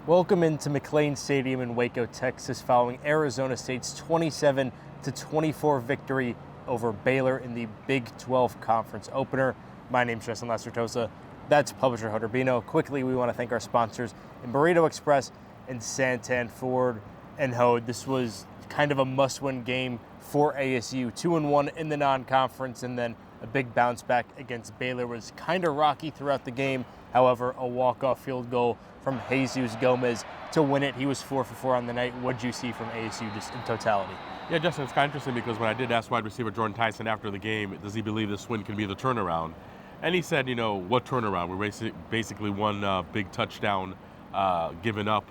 Welcome into McLean Stadium in Waco, Texas, following Arizona State's 27-24 victory over Baylor in the Big 12 Conference opener. My name's Justin Lacertosa. That's publisher Hunter Bino. Quickly, we want to thank our sponsors in Burrito Express and Santan Ford and Hode. This was kind of a must-win game for ASU. 2-1 in the non-conference, and then a big bounce back against Baylor. Was kind of rocky throughout the game. However, a walk-off field goal from Jesus Gomez to win it. He was 4 for 4 on the night. What did you see from ASU just in totality? Yeah, Justin, it's kind of interesting because when I did ask wide receiver Jordan Tyson after the game, does he believe this win can be the turnaround? And he said, what turnaround? We're basically one big touchdown given up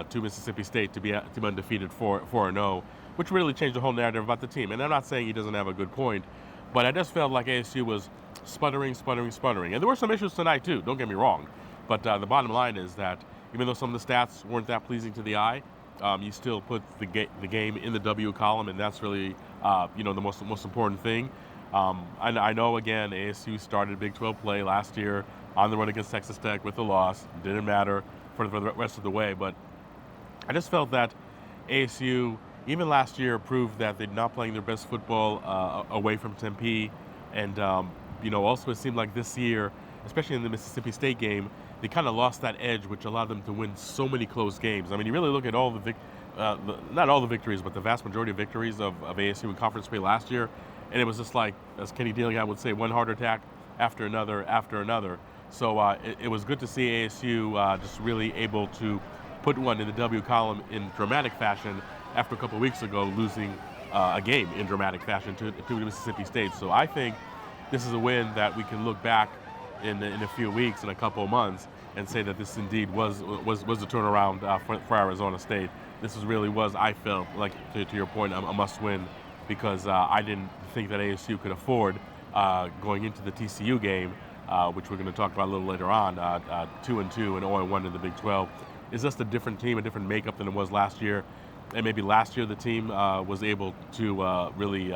to Mississippi State to be undefeated 4-0, which really changed the whole narrative about the team. And I'm not saying he doesn't have a good point, but I just felt like ASU was sputtering. And there were some issues tonight, too. Don't get me wrong. But the bottom line is that even though some of the stats weren't that pleasing to the eye, you still put the game in the W column, and that's really, the most important thing. I know, again, ASU started Big 12 play last year on the run against Texas Tech with a loss. Didn't matter for the rest of the way. But I just felt that ASU, even last year, proved that they're not playing their best football away from Tempe. And, also it seemed like this year, especially in the Mississippi State game, they kind of lost that edge, which allowed them to win so many close games. I mean, you really look at all not all the victories, but the vast majority of victories of ASU in conference play last year, and it was just like, as Kenny Dillingham would say, one heart attack after another. So it was good to see ASU just really able to put one in the W column in dramatic fashion after a couple of weeks ago losing a game in dramatic fashion to Mississippi State. So I think this is a win that we can look back in a few weeks, in a couple of months, and say that this indeed was the turnaround for Arizona State. This was, I felt like, to your point, a must-win, because I didn't think that ASU could afford going into the TCU game, which we're going to talk about a little later on, 2-2 and 0-1 in the Big 12. It's just a different team, a different makeup than it was last year. And maybe last year the team was able to really,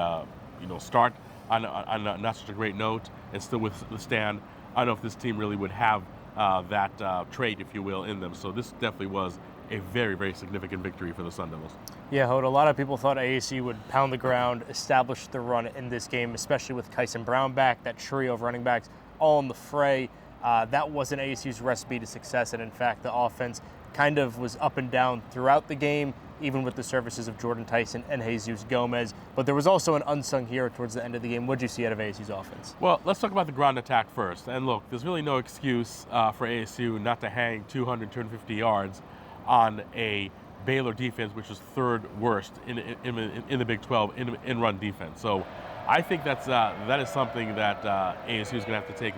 start on not such a great note and still withstand. I don't know if this team really would have that trait, if you will, in them. So this definitely was a very, very significant victory for the Sun Devils. Yeah, Hoda, a lot of people thought ASU would pound the ground, establish the run in this game, especially with Kyson Brown back, that trio of running backs all in the fray. That wasn't ASU's recipe to success, and in fact, the offense kind of was up and down throughout the game, even with the services of Jordan Tyson and Jesus Gomez. But there was also an unsung hero towards the end of the game. What did you see out of ASU's offense? Well, let's talk about the ground attack first. And look, there's really no excuse for ASU not to hang 250 yards on a Baylor defense, which is third worst in the Big 12 in run defense. So I think that is something that ASU is going to have to take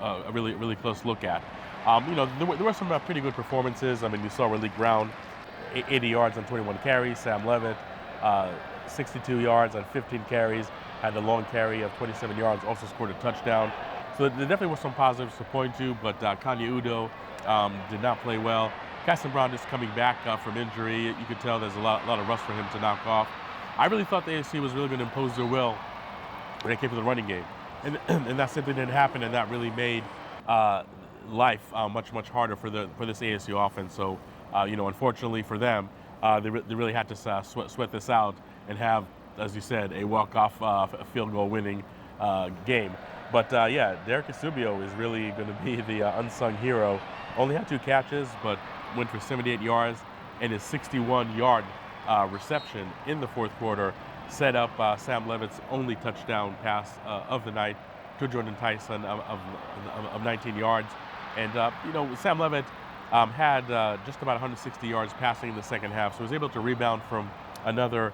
a really close look at. There were some pretty good performances. I mean, you saw Raleigh Brown, 80 yards on 21 carries. Sam Levitt, 62 yards on 15 carries, had a long carry of 27 yards, also scored a touchdown. So there definitely were some positives to point to, but Kanye Udo did not play well. Kyson Brown is coming back from injury. You could tell there's a lot of rust for him to knock off. I really thought the ASU was really going to impose their will when it came to the running game. And that simply didn't happen, and that really made life much harder for this ASU offense. So, unfortunately for them, they really had to sweat this out and have, as you said, a walk-off field goal winning game. But Derek Esubio is really going to be the unsung hero. Only had 2 catches, but went for 78 yards, and his 61-yard reception in the fourth quarter set up Sam Levitt's only touchdown pass of the night to Jordan Tyson of 19 yards. And, Sam Levitt had just about 160 yards passing in the second half, so he was able to rebound from another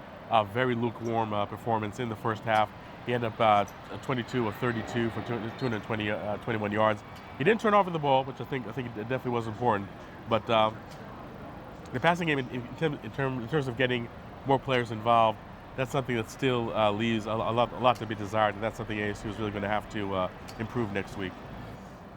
very lukewarm performance in the first half. He ended up 22 of 32 for 221 yards. He didn't turn over the ball, which I think it definitely was important. But the passing game, in terms of getting more players involved, that's something that still leaves a lot to be desired, and that's something ASU is really going to have to improve next week.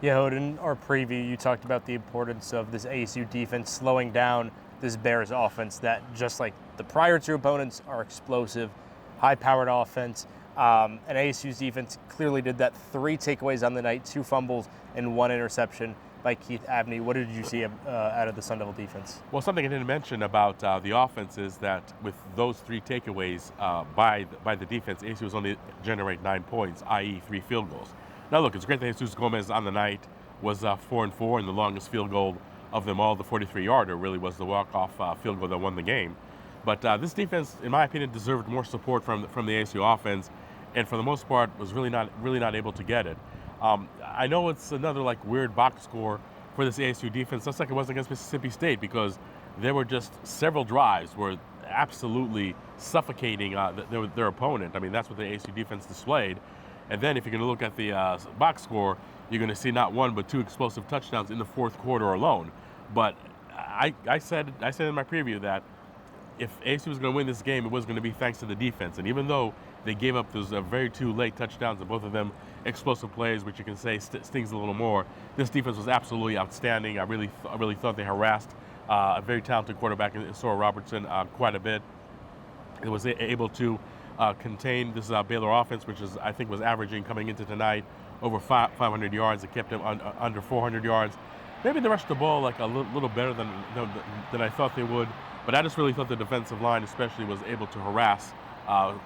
Yeah, Hoda, in our preview, you talked about the importance of this ASU defense slowing down this Bears offense that, just like the prior 2 opponents, are explosive, high-powered offense. And ASU's defense clearly did that. 3 takeaways on the night, 2 fumbles, and 1 interception. by Keith Abney. What did you see out of the Sun Devil defense? Well, something I didn't mention about the offense is that with those 3 takeaways by the defense, ASU was only generate 9 points, i.e. 3 field goals. Now, look, it's great that Jesus Gomez on the night was 4-4, and the longest field goal of them all, the 43-yarder, really was the walk-off field goal that won the game. But this defense, in my opinion, deserved more support from the ASU offense, and for the most part, was really not able to get it. I know it's another weird box score for this ASU defense, just like it was against Mississippi State, because there were just several drives where absolutely suffocating their opponent. I mean, that's what the ASU defense displayed. And then if you're going to look at the box score, you're going to see not 1 but 2 explosive touchdowns in the fourth quarter alone. But I said in my preview that if ASU was going to win this game, it was going to be thanks to the defense. And even though they gave up those very 2 late touchdowns, and both of them explosive plays, which you can say stings a little more, this defense was absolutely outstanding. I really thought they harassed a very talented quarterback in Sora Robertson quite a bit. It was able to contain this Baylor offense, which I think was averaging coming into tonight over 500 yards. It kept them under 400 yards. Maybe they rushed the ball a little better than I thought they would. But I just really thought the defensive line, especially, was able to harass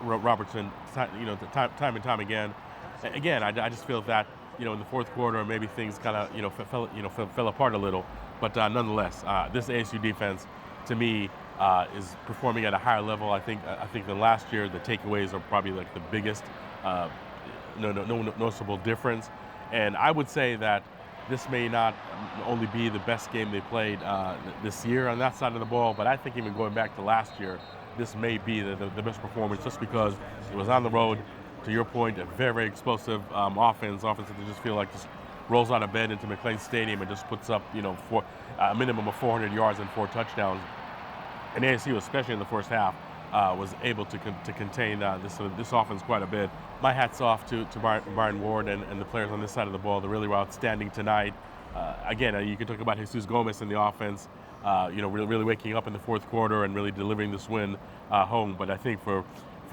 Robertson, time and time again. Again, I just feel that in the fourth quarter maybe things kind of fell apart a little. But nonetheless, this ASU defense, to me, is performing at a higher level. I think than last year. The takeaways are probably the biggest noticeable difference. And I would say that this may not only be the best game they played this year on that side of the ball, but I think even going back to last year, this may be the best performance, just because it was on the road. To your point, a very, very explosive offense that they just feel like just rolls out of bed into McLean Stadium and just puts up a minimum of 400 yards and 4 touchdowns. And ASU, especially in the first half, was able to contain this offense quite a bit. My hat's off to Byron Ward and the players on this side of the ball. They really were outstanding tonight. Again, you can talk about Jesus Gomez in the offense, really waking up in the fourth quarter and really delivering this win home. But I think for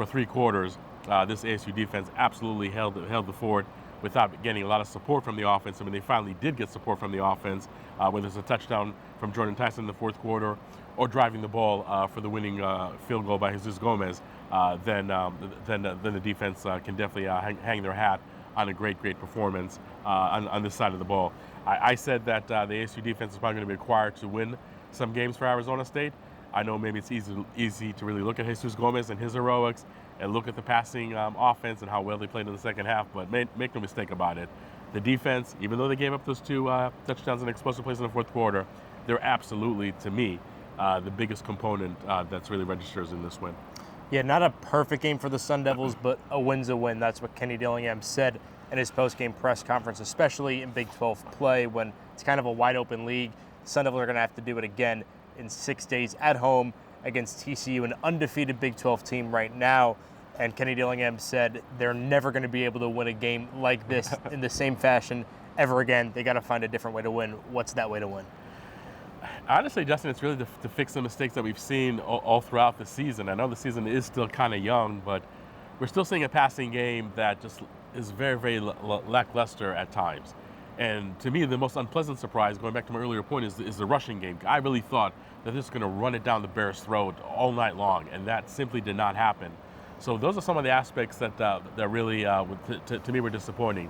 3 quarters, this ASU defense absolutely held the fort without getting a lot of support from the offense. I mean, they finally did get support from the offense, whether it's a touchdown from Jordan Tyson in the fourth quarter or driving the ball for the winning field goal by Jesus Gomez. Then the defense can definitely hang their hat on a great performance on this side of the ball. I said that the ASU defense is probably going to be required to win some games for Arizona State. I know maybe it's easy to really look at Jesus Gomez and his heroics and look at the passing offense and how well they played in the second half, but make no mistake about it. The defense, even though they gave up those 2 touchdowns and explosive plays in the fourth quarter, they're absolutely, to me, the biggest component that's really registers in this win. Yeah, not a perfect game for the Sun Devils, but a win's a win. That's what Kenny Dillingham said in his post-game press conference, especially in Big 12 play when it's kind of a wide-open league. The Sun Devils are going to have to do it again in 6 days at home against TCU, an undefeated Big 12 team right now. And Kenny Dillingham said they're never going to be able to win a game like this in the same fashion ever again. They got to find a different way to win. What's that way to win? Honestly, Justin, it's really to fix the mistakes that we've seen all throughout the season. I know the season is still kind of young, but we're still seeing a passing game that just is very, very lackluster at times. And to me, the most unpleasant surprise, going back to my earlier point, is the rushing game. I really thought that this was going to run it down the Bears' throat all night long, and that simply did not happen. So those are some of the aspects that really, to me, were disappointing.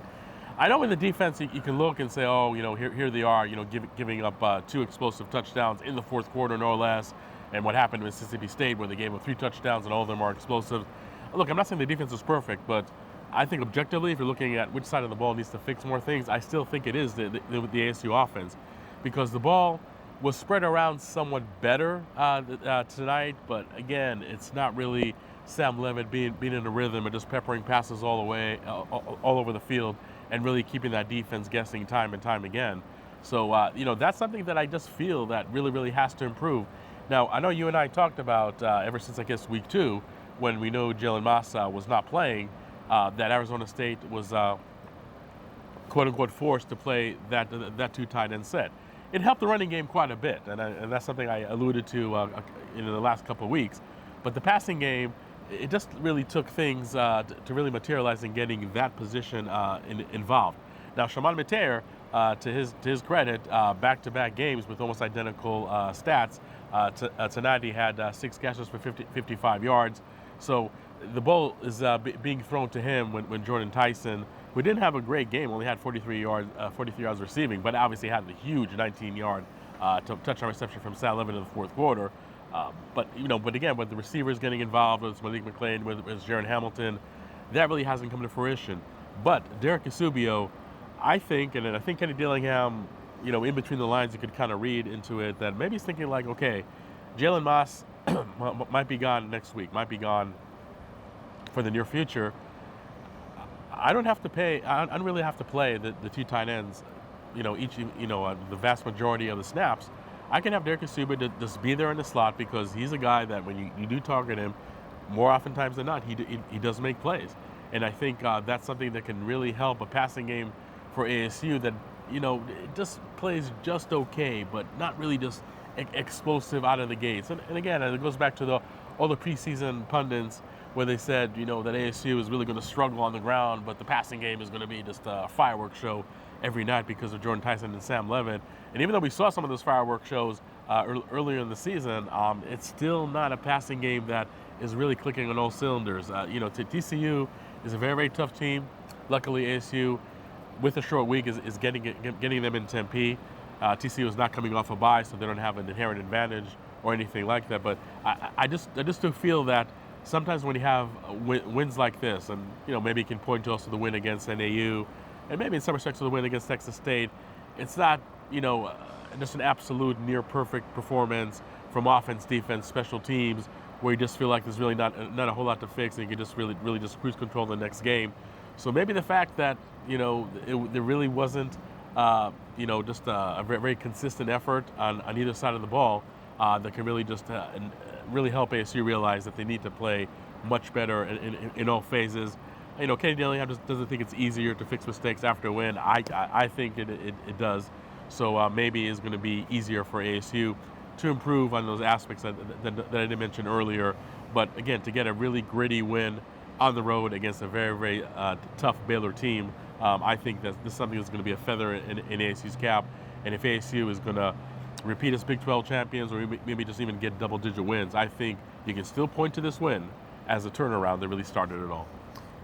I know in the defense, you can look and say, oh, here they are, giving up 2 explosive touchdowns in the fourth quarter, no less. And what happened to Mississippi State, where they gave up 3 touchdowns and all of them are explosive. Look, I'm not saying the defense is perfect, but I think objectively, if you're looking at which side of the ball needs to fix more things, I still think it is the ASU offense, because the ball was spread around somewhat better tonight. But again, it's not really Sam Levitt being in a rhythm and just peppering passes all over the field and really keeping that defense guessing time and time again. So, that's something that I just feel that really, really has to improve. Now, I know you and I talked about ever since, I guess, week 2, when we know Jalen Massa was not playing, that Arizona State was, quote-unquote, forced to play that 2 tight end set. It helped the running game quite a bit, and that's something I alluded to in the last couple of weeks. But the passing game, it just really took things to really materialize in getting that position involved. Now, Shimon Meteor, to his credit, back-to-back games with almost identical stats. Tonight he had 6 catches for 55 yards. So the ball is being thrown to him when Jordan Tyson, who didn't have a great game, only had 43 yards receiving, but obviously had the huge 19-yard touchdown reception from Sal Levin in the fourth quarter. But again, with the receivers getting involved, with Malik McClain, with Jaron Hamilton, that really hasn't come to fruition. But Derek Eusebio, I think, and I think Kenny Dillingham, in between the lines, you could kind of read into it that maybe he's thinking like, okay, Jalen Moss might be gone next week, might be gone for the near future. I don't really have to play the 2 tight ends, the vast majority of the snaps. I can have Derek Eusebio just be there in the slot because he's a guy that when you do target him, more oftentimes than not, he does make plays. And I think that's something that can really help a passing game for ASU that, it just plays just okay, but not really just explosive out of the gates. And again, it goes back to all the preseason pundits where they said, that ASU is really going to struggle on the ground, but the passing game is going to be just a fireworks show every night because of Jordan Tyson and Sam Levin. And even though we saw some of those fireworks shows earlier in the season, it's still not a passing game that is really clicking on all cylinders. TCU is a very, very tough team. Luckily, ASU, with a short week, is getting them in Tempe. TCU is not coming off a bye, so they don't have an inherent advantage or anything like that. But I just do feel that sometimes when you have wins like this, and maybe you can point to also the win against NAU, and maybe in some respects to the win against Texas State, it's not just an absolute near perfect performance from offense, defense, special teams, where you just feel like there's really not a whole lot to fix, and you can just really just cruise control the next game. So maybe the fact that there really wasn't just a very, very consistent effort on either side of the ball that can really just really help ASU realize that they need to play much better in all phases. Kenny Dillingham just doesn't think it's easier to fix mistakes after a win. I think it does. So maybe it's going to be easier for ASU to improve on those aspects that I didn't mention earlier. But again, to get a really gritty win on the road against a very, very tough Baylor team, I think that this is something that's going to be a feather in ASU's cap. And if ASU is going to repeat as Big 12 champions or maybe just even get double-digit wins, I think you can still point to this win as a turnaround that really started it all.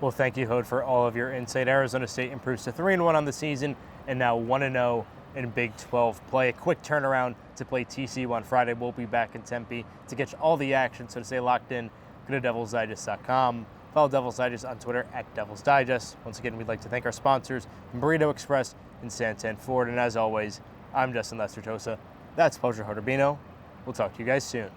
Well, thank you, Hode, for all of your insight. Arizona State improves to 3-1 on the season and now 1-0 in Big 12 play. A quick turnaround to play TCU on Friday. We'll be back in Tempe to get you all the action. So to stay locked in, go to DevilsDigest.com. Follow Devils Digest on Twitter at Devils Digest. Once again, we'd like to thank our sponsors, Burrito Express in Santan, Florida. And as always, I'm Justin Lester Tosa. That's Pojo Hodarbino. We'll talk to you guys soon.